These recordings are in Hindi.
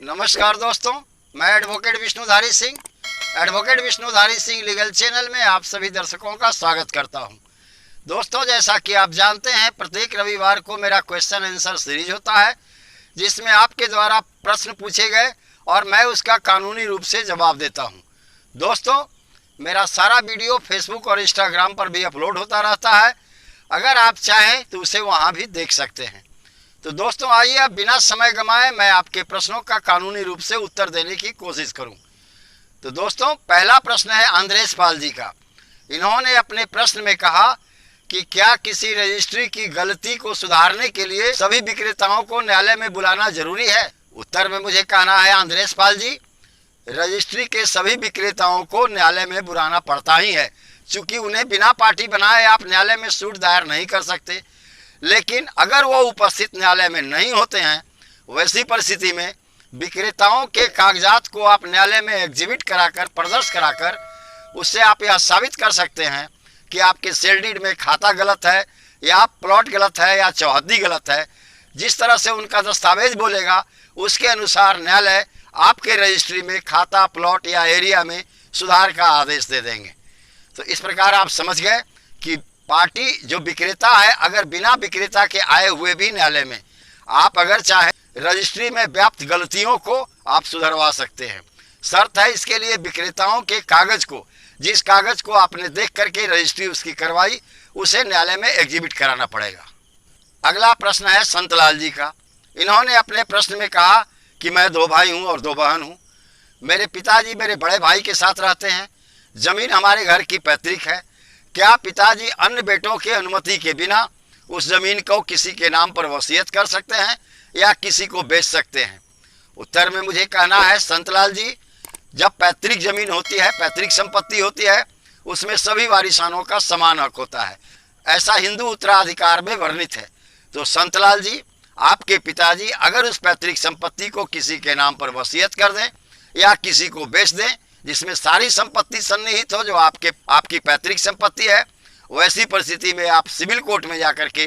नमस्कार दोस्तों, मैं advocate Vishnudhari Singh legal channel में आप सभी दर्शकों का स्वागत करता हूं। दोस्तों, जैसा कि आप जानते हैं, प्रत्येक रविवार को मेरा क्वेश्चन आंसर सीरीज होता है जिसमें आपके द्वारा प्रश्न पूछे गए और मैं उसका कानूनी रूप से जवाब देता हूं। दोस्तों, मेरा सारा वीडियो फेसबुक और इंस्टाग्राम पर भी अपलोड होता रहता है। अगर आप चाहें तो उसे वहां भी देख सकते हैं। तो दोस्तों, आइए अब बिना समय गंवाए मैं आपके प्रश्नों का कानूनी रूप से उत्तर देने की कोशिश करूं। तो दोस्तों, पहला प्रश्न है आंद्रेश पाल जी का। इन्होंने अपने प्रश्न में कहा कि क्या किसी रजिस्ट्री की गलती को सुधारने के लिए सभी विक्रेताओं को न्यायालय में बुलाना जरूरी है? उत्तर में मुझे कहना है आंद्रेश पाल जी, रजिस्ट्री के सभी विक्रेताओं को न्यायालय में बुलाना पड़ता ही है, चूंकि उन्हें बिना पार्टी बनाए आप न्यायालय में सूट दायर नहीं कर सकते। लेकिन अगर वो उपस्थित न्यायालय में नहीं होते हैं, वैसी परिस्थिति में विक्रेताओं के कागजात को आप न्यायालय में एग्जिबिट कराकर, प्रदर्शन कराकर उससे आप यह साबित कर सकते हैं कि आपके सेल डीड में खाता गलत है या प्लॉट गलत है या चौहद्दी गलत है। जिस तरह से उनका दस्तावेज बोलेगा उसके अनुसार न्यायालय आपके रजिस्ट्री में खाता, प्लॉट या एरिया में सुधार का आदेश दे देंगे। तो इस प्रकार आप समझ गए कि पार्टी जो विक्रेता है, अगर बिना विक्रेता के आए हुए भी न्यायालय में आप अगर चाहें रजिस्ट्री में व्याप्त गलतियों को आप सुधरवा सकते हैं। शर्त है इसके लिए विक्रेताओं के कागज को, जिस कागज को आपने देख करके रजिस्ट्री उसकी करवाई, उसे न्यायालय में एग्जिबिट कराना पड़ेगा। अगला प्रश्न है संतलाल जी का। इन्होंने अपने प्रश्न में कहा कि मैं 2 भाई हूँ और 2 बहन हूँ। मेरे पिताजी मेरे बड़े भाई के साथ रहते हैं। जमीन हमारे घर की पैतृक है। क्या पिताजी अन्य बेटों के अनुमति के बिना उस जमीन को किसी के नाम पर वसीयत कर सकते हैं या किसी को बेच सकते हैं? उत्तर में मुझे कहना है संतलाल जी, जब पैतृक जमीन होती है, पैतृक संपत्ति होती है, उसमें सभी वारिसानों का समान हक होता है। ऐसा हिंदू उत्तराधिकार में वर्णित है। तो संतलाल जी, आपके पिताजी अगर उस पैतृक संपत्ति को किसी के नाम पर वसीयत कर दें या किसी को बेच दें, जिसमें सारी संपत्ति सन्निहित हो जो आपकी पैतृक संपत्ति है, वैसी परिस्थिति में आप सिविल कोर्ट में जाकर के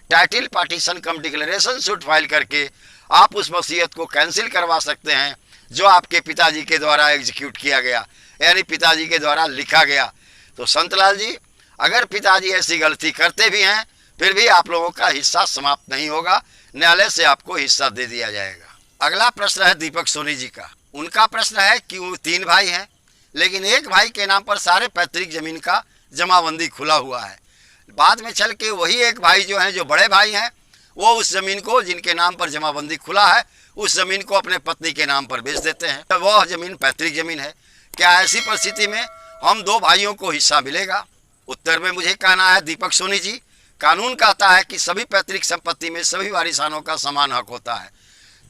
टाइटल पार्टीशन कम डिक्लेरेशन सूट फाइल करके आप उस वसीयत को कैंसिल करवा सकते हैं जो आपके पिताजी के द्वारा एग्जीक्यूट किया गया, यानी पिताजी के द्वारा लिखा गया। तो संतलाल जी, अगर पिताजी ऐसी गलती करते भी हैं फिर भी आप लोगों का हिस्सा समाप्त नहीं होगा, न्यायालय से आपको हिस्सा दे दिया जाएगा। अगला प्रश्न है दीपक सोनी जी का। उनका प्रश्न है कि वो 3 भाई हैं, लेकिन एक भाई के नाम पर सारे पैतृक जमीन का जमाबंदी खुला हुआ है। बाद में चल के वही एक भाई जो हैं, जो बड़े भाई हैं, वो उस जमीन को जिनके नाम पर जमाबंदी खुला है, उस जमीन को अपने पत्नी के नाम पर बेच देते हैं। तो वह जमीन पैतृक जमीन है। क्या ऐसी परिस्थिति में हम 2 भाइयों को हिस्सा मिलेगा? उत्तर में मुझे कहना है दीपक सोनी जी, कानून कहता है कि सभी पैतृक संपत्ति में सभी वारिसानों का समान हक होता है।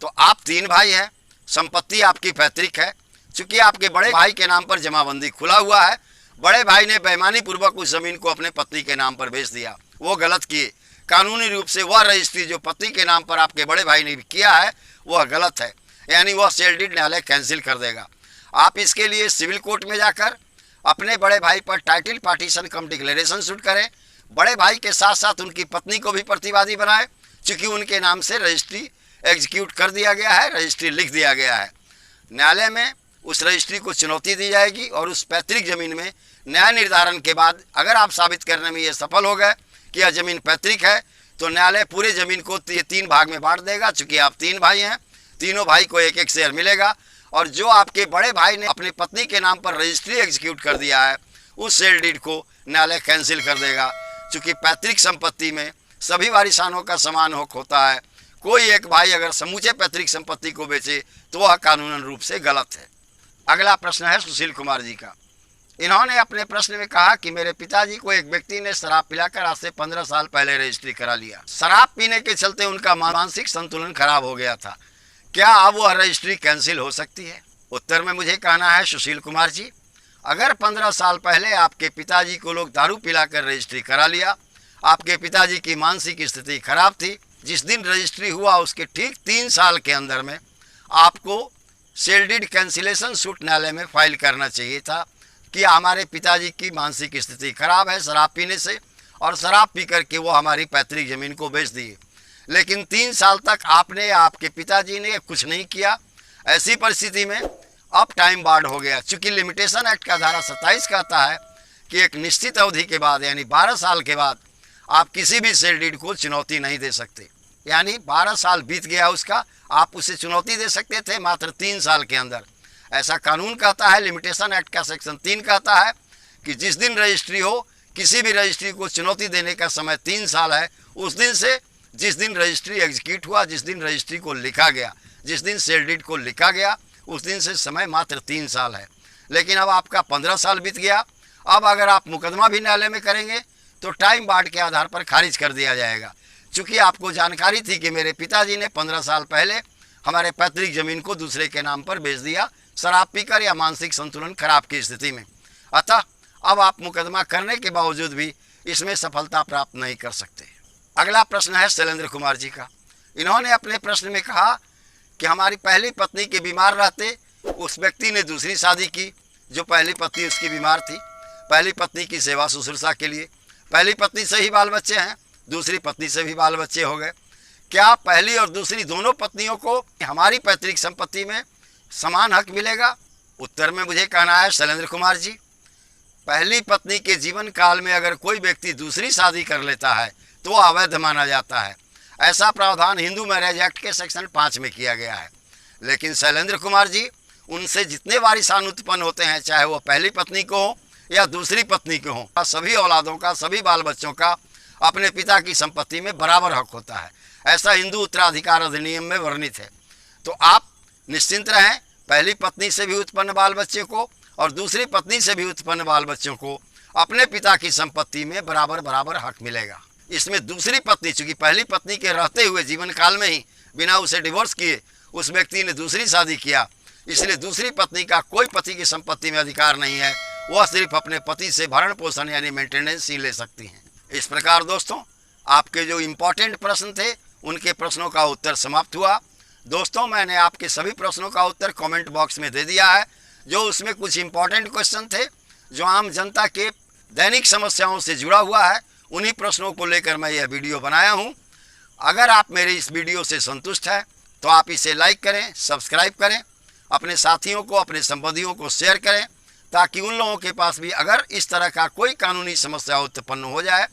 तो आप 3 भाई हैं, संपत्ति आपकी पैतृक है। चूंकि आपके बड़े भाई के नाम पर जमाबंदी खुला हुआ है, बड़े भाई ने बेईमानी पूर्वक उस जमीन को अपने पत्नी के नाम पर बेच दिया, वो गलत किए। कानूनी रूप से वह रजिस्ट्री जो पत्नी के नाम पर आपके बड़े भाई ने किया है वह गलत है, यानी वह सेल डीड न्यायालय कैंसिल कर देगा। आप इसके लिए सिविल कोर्ट में जाकर अपने बड़े भाई पर टाइटल पार्टीशन कम डिक्लेरेशन सूट करें। बड़े भाई के साथ साथ उनकी पत्नी को भी प्रतिवादी बनाए, चूँकि उनके नाम से रजिस्ट्री एग्जीक्यूट कर दिया गया है, रजिस्ट्री लिख दिया गया है। न्यायालय में उस रजिस्ट्री को चुनौती दी जाएगी और उस पैतृक जमीन में न्याय निर्धारण के बाद अगर आप साबित करने में ये सफल हो गए कि यह जमीन पैतृक है, तो न्यायालय पूरे जमीन को 3 भाग में बांट देगा। चूँकि आप 3 भाई हैं, तीनों भाई को 1-1 शेयर मिलेगा और जो आपके बड़े भाई ने अपनी पत्नी के नाम पर रजिस्ट्री एग्जीक्यूट कर दिया है, उस सेल डीड को न्यायालय कैंसिल कर देगा। चूँकि पैतृक संपत्ति में सभी वारिसानों का समान हक होता है। कोई एक भाई अगर समूचे पैतृक संपत्ति को बेचे तो वह कानूनन रूप से गलत है। अगला प्रश्न है सुशील कुमार जी का। इन्होंने अपने प्रश्न में कहा कि मेरे पिताजी को एक व्यक्ति ने शराब पिलाकर आज से 15 साल पहले रजिस्ट्री करा लिया। शराब पीने के चलते उनका मानसिक संतुलन खराब हो गया था। क्या अब वह रजिस्ट्री कैंसिल हो सकती है? उत्तर में मुझे कहना है सुशील कुमार जी, अगर 15 साल पहले आपके पिताजी को लोग दारू पिलाकर रजिस्ट्री करा लिया, आपके पिताजी की मानसिक स्थिति खराब थी, जिस दिन रजिस्ट्री हुआ उसके ठीक 3 साल के अंदर में आपको सेल डीड कैंसिलेशन सूट न्यायालय में फाइल करना चाहिए था कि हमारे पिताजी की मानसिक स्थिति खराब है शराब पीने से और शराब पी करके वो हमारी पैतृक जमीन को बेच दिए। लेकिन 3 साल तक आपने, आपके पिताजी ने कुछ नहीं किया। ऐसी परिस्थिति में अब टाइम बार्ड हो गया, चूंकि लिमिटेशन एक्ट का धारा 27 कहता है कि एक निश्चित अवधि के बाद यानी 12 साल के बाद आप किसी भी सेल डीड को चुनौती नहीं दे सकते। यानी 12 साल बीत गया उसका, आप उसे चुनौती दे सकते थे मात्र 3 साल के अंदर। ऐसा कानून कहता है, लिमिटेशन एक्ट का सेक्शन 3 कहता है कि जिस दिन रजिस्ट्री हो, किसी भी रजिस्ट्री को चुनौती देने का समय 3 साल है। उस दिन से जिस दिन रजिस्ट्री एग्जीक्यूट हुआ, जिस दिन रजिस्ट्री को लिखा गया, जिस दिन सेल डीड को लिखा गया, उस दिन से समय मात्र 3 साल है। लेकिन अब आपका 15 साल बीत गया। अब अगर आप मुकदमा भी न्यायालय में करेंगे तो टाइम बार्ड के आधार पर खारिज कर दिया जाएगा। चूँकि आपको जानकारी थी कि मेरे पिताजी ने 15 साल पहले हमारे पैतृक ज़मीन को दूसरे के नाम पर बेच दिया, शराब पीकर या मानसिक संतुलन खराब की स्थिति में। अतः अब आप मुकदमा करने के बावजूद भी इसमें सफलता प्राप्त नहीं कर सकते। अगला प्रश्न है शैलेंद्र कुमार जी का। इन्होंने अपने प्रश्न में कहा कि हमारी पहली पत्नी के बीमार रहते उस व्यक्ति ने दूसरी शादी की। जो पहली पत्नी उसकी बीमार थी, पहली पत्नी की सेवा शुश्रूषा के लिए पहली पत्नी से ही बाल बच्चे हैं, दूसरी पत्नी से भी बाल बच्चे हो गए। क्या पहली और दूसरी दोनों पत्नियों को हमारी पैतृक संपत्ति में समान हक मिलेगा? उत्तर में मुझे कहना है शैलेंद्र कुमार जी, पहली पत्नी के जीवन काल में अगर कोई व्यक्ति दूसरी शादी कर लेता है तो वह अवैध माना जाता है। ऐसा प्रावधान हिंदू मैरिज एक्ट के सेक्शन 5 में किया गया है। लेकिन शैलेंद्र कुमार जी, उनसे जितने वारिसान उत्पन्न होते हैं, चाहे वो पहली पत्नी को हो या दूसरी पत्नी को हो, सभी औलादों का, सभी बाल बच्चों का अपने पिता की संपत्ति में बराबर हक होता है। ऐसा हिंदू उत्तराधिकार अधिनियम में वर्णित है। तो आप निश्चिंत रहें, पहली पत्नी से भी उत्पन्न बाल बच्चे को और दूसरी पत्नी से भी उत्पन्न बाल बच्चों को अपने पिता की संपत्ति में बराबर बराबर हक मिलेगा। इसमें दूसरी पत्नी, चूंकि पहली पत्नी के रहते हुए जीवन काल में ही बिना उसे डिवोर्स किए उस व्यक्ति ने दूसरी शादी किया, इसलिए दूसरी पत्नी का कोई पति की संपत्ति में अधिकार नहीं है। वह सिर्फ अपने पति से भरण पोषण यानी मेंटेनेंस ही ले सकती हैं। इस प्रकार दोस्तों, आपके जो इम्पोर्टेंट प्रश्न थे उनके प्रश्नों का उत्तर समाप्त हुआ। दोस्तों, मैंने आपके सभी प्रश्नों का उत्तर कमेंट बॉक्स में दे दिया है। जो उसमें कुछ इम्पोर्टेंट क्वेश्चन थे जो आम जनता के दैनिक समस्याओं से जुड़ा हुआ है, उन्हीं प्रश्नों को लेकर मैं यह वीडियो बनाया हूँ। अगर आप मेरे इस वीडियो से संतुष्ट हैं तो आप इसे लाइक करें, सब्सक्राइब करें, अपने साथियों को, अपने संबंधियों को शेयर करें, ताकि उन लोगों के पास भी अगर इस तरह का कोई कानूनी समस्या उत्पन्न हो जाए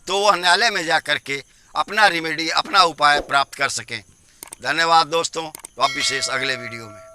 तो वह न्यायालय में जा कर के अपना रेमेडी, अपना उपाय प्राप्त कर सकें। धन्यवाद दोस्तों, अब विशेष अगले वीडियो में।